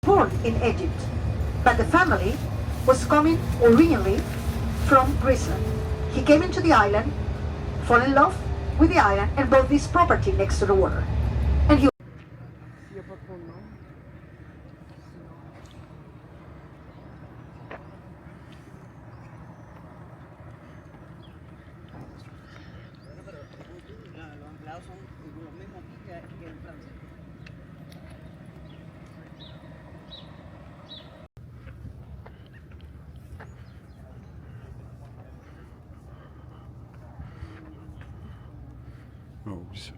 born in Egypt, but the family was coming originally from Greece. He came into the island, fell in love with the island, and bought this property next to the water. And he moves.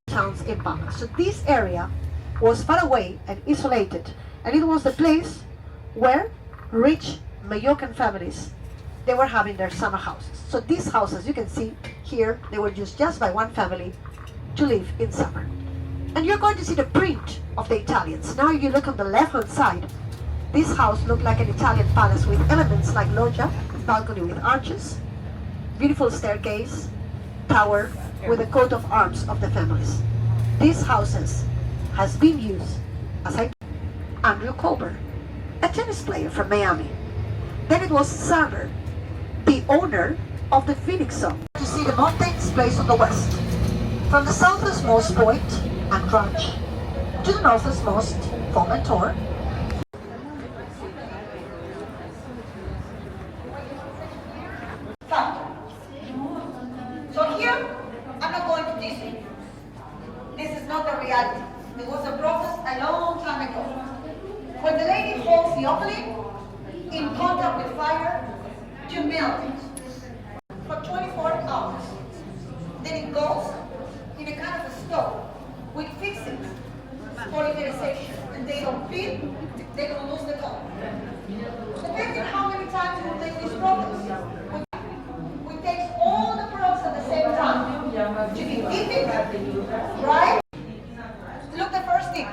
towns in Palma. So this area was far away and isolated, and it was the place where rich Majorcan families, they were having their summer houses. So these houses, you can see here, they were used just by one family to live in summer. And you're going to see the print of the Italians. Now you look on the left-hand side, this house looked like an Italian palace with elements like loggia, balcony with arches, beautiful staircase, tower with a coat of arms of the families. These houses has been used, as I Andrew Colbert, a tennis player from Miami. Then it was Sander, the owner of the Phoenix Zone. You see the mountains placed on the west. From the southernmost point, Anchorage, to the northernmost, Formentor. So here, I'm not going to Disney. This is not the reality. It was a process a long time ago. When the lady holds the opening, in contact with fire, to melt it for 24 hours. Then it goes in a kind of a stove with fixings for utilization. And they don't feel, they don't lose the color. Depending how many times we take this process, we take all the products at the same time. To be dipping, right? Look, the first thing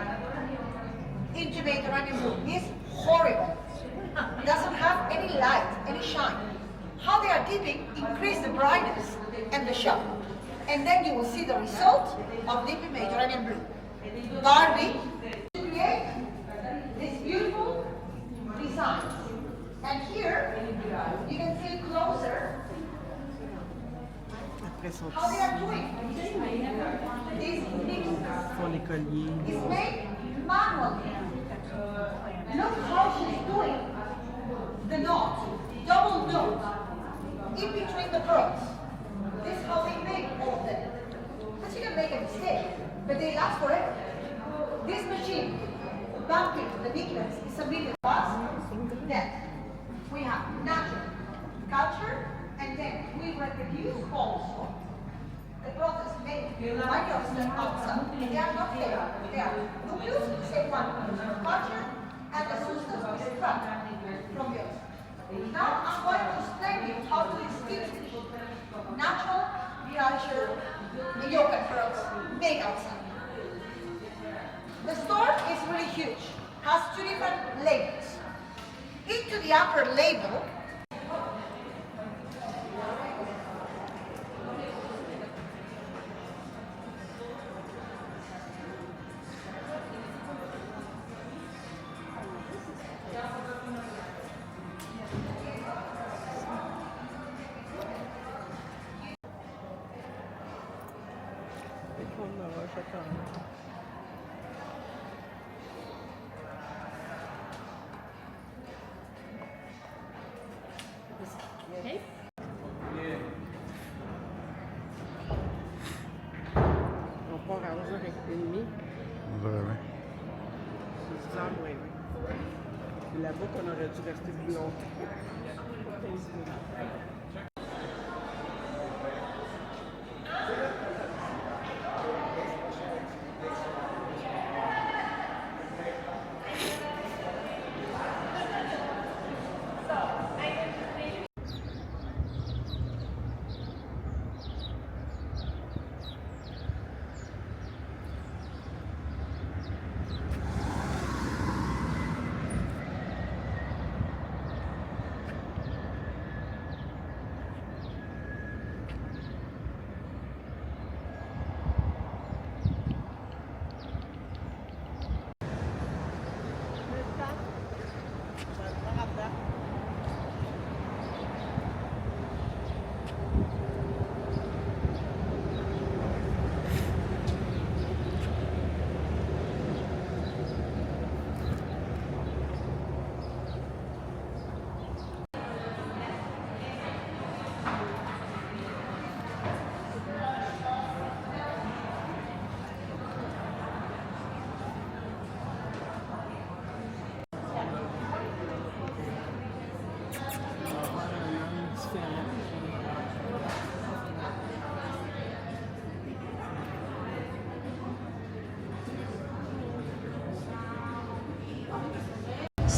into Mediterranean blue is horrible. It doesn't have any light, any shine. How they are dipping increase the brightness and the shine. And then you will see the result of dipping Mediterranean blue. Barbie to create this beautiful design. And here you can see closer how they are doing. This mix is made manually. Look how she's doing the knot, double knot, in between the pearls. This is how they make all of them. But you can make a mistake, but they last forever. This machine, bumping the pigments, is a million bucks. Then we have natural culture, and then we reproduce also the process made by yourself outside. They are not there. They are nucleus, same one, culture, and the substance is extracted from yours. Now I'm going to explain you how to distinguish natural culture yogurt pearls made outside. The store is really huge, has two different labels. Into the upper label, On part à 11h30. On dirait bien. C'est 10h moins 20. Là-bas qu'on aurait dû rester plus longtemps.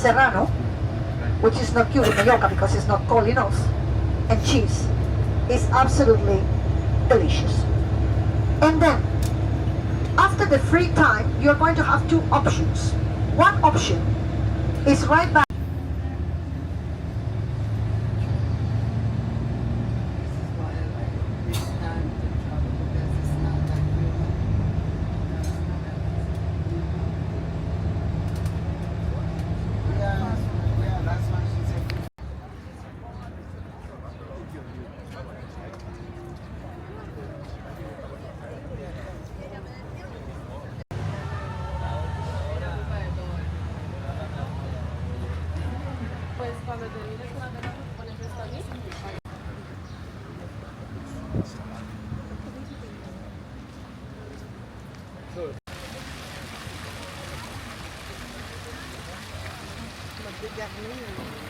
serrano, which is not cured in Majorca because it's not cold enough, and cheese. It's absolutely delicious. And then, after the free time, you're going to have two options. One option is right back. Pues cuando termines con la gana, pones esto aquí. Mabigat na yun.